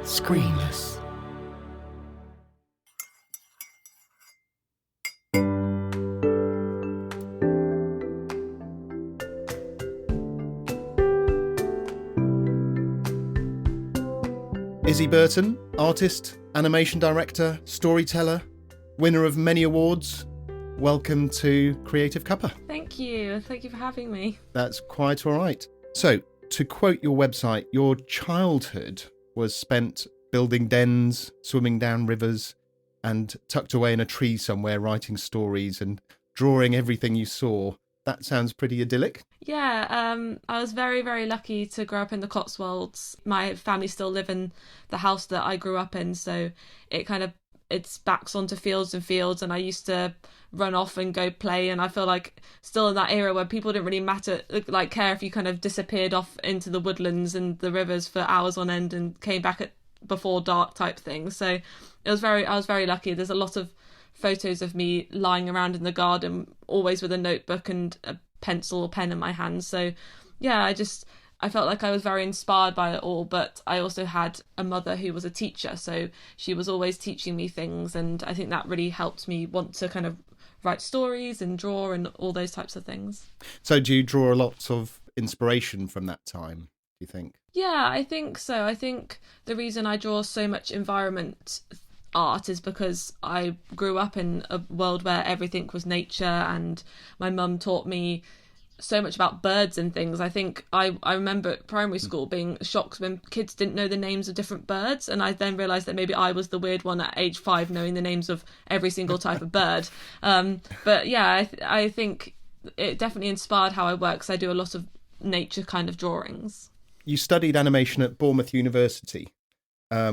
Screenless. Izzy Burton, artist, animation director, storyteller, winner of many awards. Welcome to Creative Cuppa. Thank you. Thank you for having me. That's quite all right. So, to quote your website, your childhood was spent building dens, swimming down rivers, and tucked away in a tree somewhere writing stories and drawing everything you saw. That sounds pretty idyllic. Yeah, I was very, very lucky to grow up in the Cotswolds. My family still live in the house that I grew up in, so it's backs onto fields and fields, and I used to run off and go play, and I feel like still in that era where people didn't really care if you kind of disappeared off into the woodlands and the rivers for hours on end and came back before dark type thing. So I was very lucky. There's a lot of photos of me lying around in the garden, always with a notebook and a pencil or pen in my hand. So yeah, I felt like I was very inspired by it all, but I also had a mother who was a teacher, so she was always teaching me things, and I think that really helped me want to kind of write stories and draw and all those types of things. So do you draw a lot of inspiration from that time, do you think? Yeah, I think so. I think the reason I draw so much environment art is because I grew up in a world where everything was nature, and my mum taught me so much about birds and things. I think I remember at primary school being shocked when kids didn't know the names of different birds, and I then realised that maybe I was the weird one at age 5 knowing the names of every single type of bird. But yeah, I think it definitely inspired how I work, because I do a lot of nature kind of drawings. You studied animation at Bournemouth University,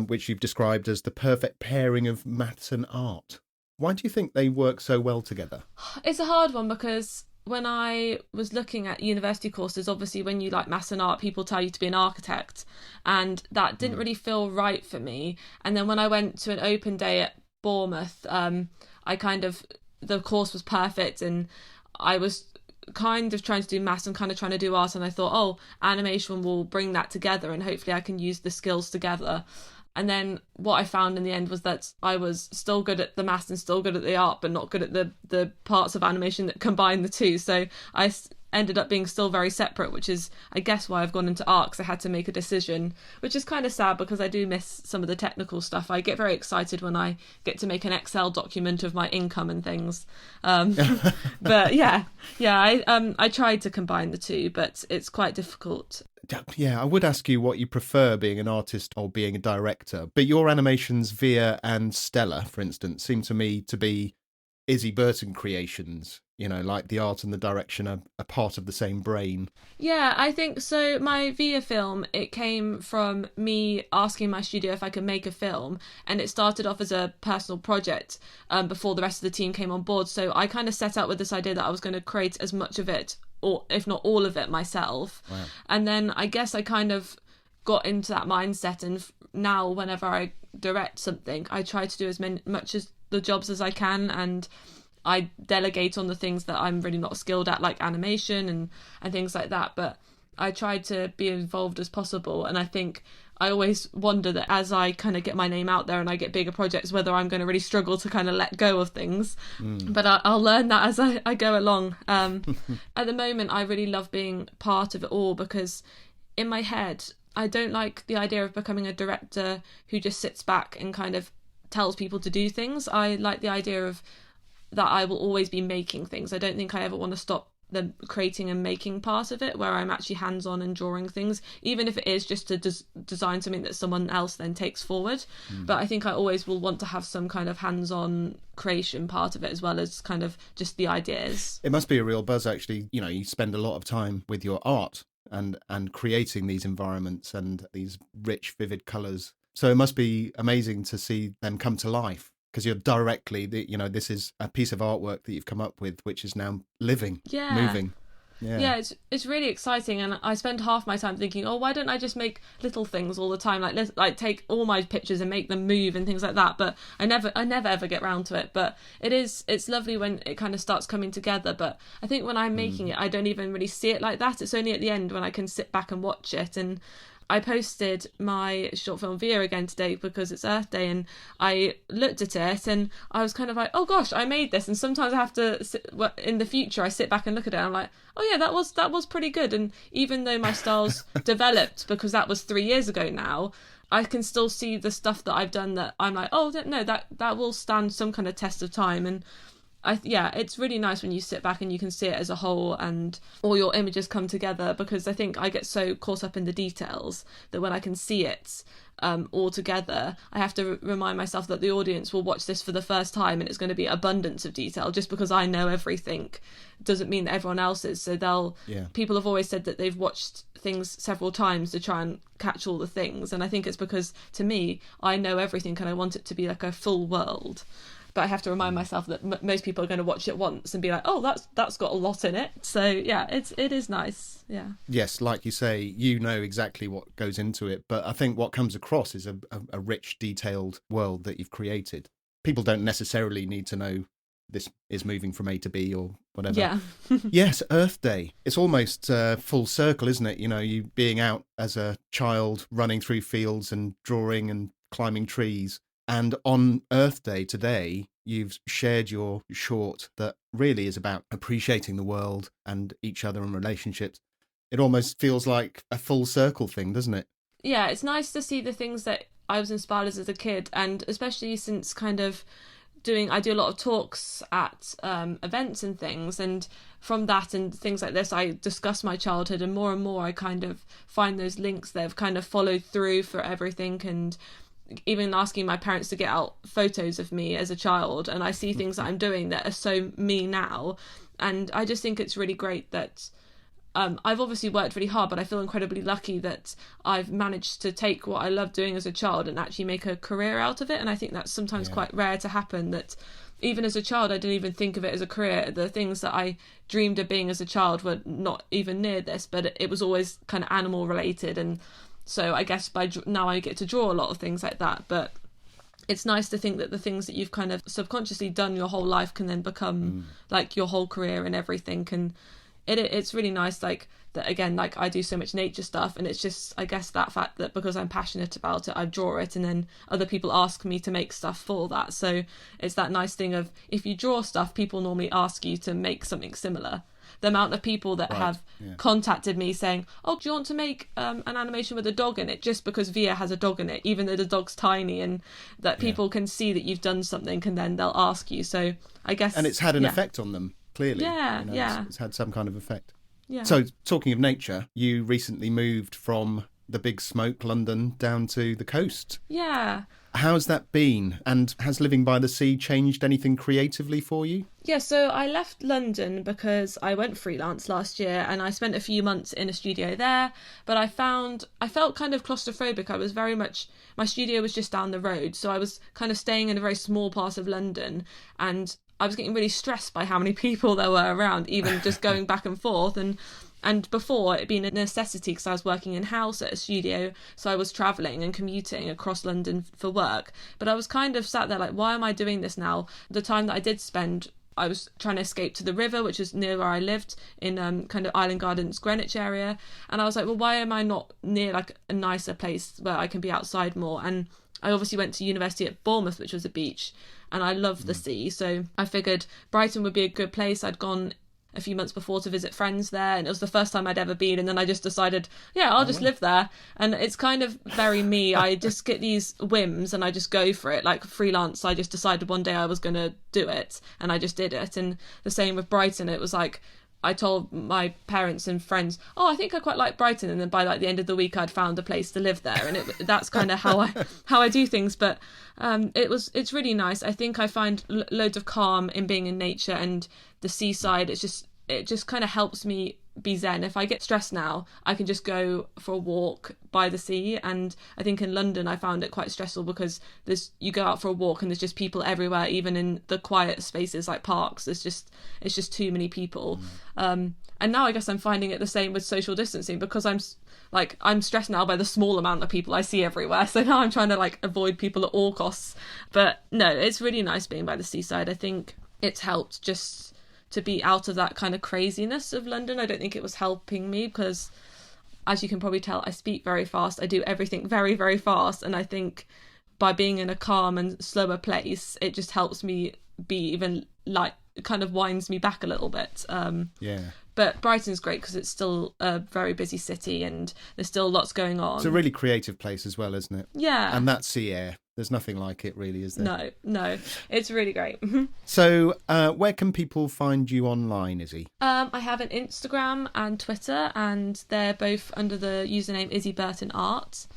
which you've described as the perfect pairing of maths and art. Why do you think they work so well together? It's a hard one, because when I was looking at university courses, obviously when you like maths and art, people tell you to be an architect, and that didn't really feel right for me. And then when I went to an open day at Bournemouth, the course was perfect, and I was kind of trying to do maths and kind of trying to do art, and I thought, animation will bring that together and hopefully I can use the skills together. And then what I found in the end was that I was still good at the maths and still good at the art, but not good at the parts of animation that combine the two. So I ended up being still very separate, which is, I guess, why I've gone into art, because I had to make a decision, which is kind of sad because I do miss some of the technical stuff. I get very excited when I get to make an Excel document of my income and things. But I tried to combine the two, but it's quite difficult. Yeah, I would ask you what you prefer, being an artist or being a director. But your animations, Via and Stella, for instance, seem to me to be Izzy Burton creations. You know, like the art and the direction are part of the same brain. Yeah, I think so. My Via film, it came from me asking my studio if I could make a film, and it started off as a personal project before the rest of the team came on board. So I kind of set out with this idea that I was going to create as much of it, or if not all of it, myself. Wow. And then I guess I kind of got into that mindset, and now whenever I direct something, I try to do as much as the jobs as I can, and I delegate on the things that I'm really not skilled at, like animation and things like that, but I try to be involved as possible. And I think I always wonder that as I kind of get my name out there and I get bigger projects, whether I'm going to really struggle to kind of let go of things. But I'll learn that as I go along. At the moment, I really love being part of it all, because in my head, I don't like the idea of becoming a director who just sits back and kind of tells people to do things. I like the idea of that I will always be making things. I don't think I ever want to stop the creating and making part of it, where I'm actually hands-on and drawing things, even if it is just to design something that someone else then takes forward. But I think I always will want to have some kind of hands-on creation part of it, as well as kind of just the ideas. It must be a real buzz, actually. You know, you spend a lot of time with your art and creating these environments and these rich, vivid colours. So it must be amazing to see them come to life, because you're directly, this is a piece of artwork that you've come up with, which is now living, moving. Yeah, it's really exciting, and I spend half my time thinking, why don't I just make little things all the time, like take all my pictures and make them move and things like that. But I never ever get round to it. But it's lovely when it kind of starts coming together. But I think when I'm making it, I don't even really see it like that. It's only at the end when I can sit back and watch it, and I posted my short film Via again today because it's Earth Day, and I looked at it and I was kind of like, oh gosh, I made this. And sometimes I have to in the future I sit back and look at it and I'm like, oh yeah, that was pretty good. And even though my style's developed, because that was 3 years ago now, I can still see the stuff that I've done that I'm like, oh no, that will stand some kind of test of time. And it's really nice when you sit back and you can see it as a whole and all your images come together, because I think I get so caught up in the details that when I can see it all together, I have to remind myself that the audience will watch this for the first time and it's going to be abundance of detail. Just because I know everything doesn't mean that everyone else is. So people have always said that they've watched things several times to try and catch all the things, and I think it's because, to me, I know everything and I want it to be like a full world. But I have to remind myself that most people are going to watch it once and be like, oh, that's got a lot in it. So yeah, it is nice. Yeah. Yes, like you say, you know exactly what goes into it. But I think what comes across is a rich, detailed world that you've created. People don't necessarily need to know this is moving from A to B or whatever. Yeah. Yes, Earth Day. It's almost full circle, isn't it? You know, you being out as a child, running through fields and drawing and climbing trees. And on Earth Day today, you've shared your short that really is about appreciating the world and each other and relationships. It almost feels like a full circle thing, doesn't it? Yeah, it's nice to see the things that I was inspired as a kid, and especially since kind of I do a lot of talks at events and things, and from that and things like this I discuss my childhood, and more I kind of find those links that have kind of followed through for everything. And even asking my parents to get out photos of me as a child, and I see things that I'm doing that are so me now, and I just think it's really great that I've obviously worked really hard, but I feel incredibly lucky that I've managed to take what I loved doing as a child and actually make a career out of it. And I think that's sometimes quite rare to happen, that even as a child I didn't even think of it as a career. The things that I dreamed of being as a child were not even near this, but it was always kind of animal related, and so I guess now I get to draw a lot of things like that. But it's nice to think that the things that you've kind of subconsciously done your whole life can then become like your whole career and everything. And it's really nice, like that again, like I do so much nature stuff, and it's just, I guess, that fact that because I'm passionate about it, I draw it, and then other people ask me to make stuff for that. So it's that nice thing of, if you draw stuff, people normally ask you to make something similar. The amount of people that have contacted me saying, oh, do you want to make an animation with a dog in it, just because Via has a dog in it, even though the dog's tiny, and that people can see that you've done something, and then they'll ask you. So I guess, and it's had an effect on them, clearly. It's had some kind of effect. Yeah. So talking of nature, you recently moved from the big smoke, London, down to the coast. Yeah. How's that been? And has living by the sea changed anything creatively for you? Yeah, so I left London because I went freelance last year, and I spent a few months in a studio there, but I felt kind of claustrophobic. I was very much, my studio was just down the road, so I was kind of staying in a very small part of London, and I was getting really stressed by how many people there were around, even just going back and forth. And before, it'd been a necessity because I was working in-house at a studio, so I was travelling and commuting across London for work. But I was kind of sat there like, why am I doing this now? The time that I did spend, I was trying to escape to the river, which is near where I lived, in kind of Island Gardens, Greenwich area. And I was like, well, why am I not near like a nicer place where I can be outside more? And I obviously went to university at Bournemouth, which was a beach, and I love the sea. So I figured Brighton would be a good place. I'd gone a few months before to visit friends there, and it was the first time I'd ever been, and then I just decided, I'll just live there. And it's kind of very me. I just get these whims and I just go for it. Like freelance, I just decided one day I was going to do it, and I just did it. And the same with Brighton. It was like, I told my parents and friends, I think I quite like Brighton, and then by like the end of the week I'd found a place to live there, and that's kind of how I do things. But it's really nice. I think I find loads of calm in being in nature, and the seaside, it just kind of helps me be zen. If I get stressed now, I can just go for a walk by the sea. And I think in London I found it quite stressful because you go out for a walk and there's just people everywhere, even in the quiet spaces like parks. It's just too many people. And now I guess I'm finding it the same with social distancing, because I'm stressed now by the small amount of people I see everywhere. So now I'm trying to like avoid people at all costs. But no, it's really nice being by the seaside. I think it's helped just to be out of that kind of craziness of London. I don't think it was helping me because as you can probably tell, I speak very fast. I do everything very, very fast. And I think by being in a calm and slower place, it just helps me be even like, it kind of winds me back a little bit. But Brighton's great because it's still a very busy city and there's still lots going on. It's a really creative place as well, isn't it? Yeah. And that sea air, there's nothing like it really, is there? No, it's really great. So where can people find you online, Izzy? I have an Instagram and Twitter, and they're both under the username Izzy Burton Art.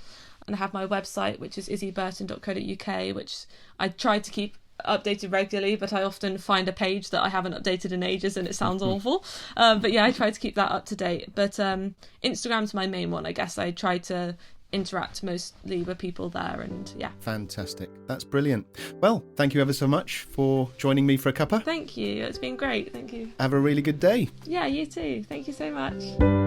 And I have my website, which is izzyburton.co.uk, which I try to keep updated regularly, but I often find a page that I haven't updated in ages and it sounds awful. But yeah, I try to keep that up to date. But Instagram's my main one, I guess. I try to interact mostly with people there, and yeah. Fantastic. That's brilliant. Well, thank you ever so much for joining me for a cuppa. Thank you. It's been great. Thank you. Have a really good day. Yeah, you too. Thank you so much.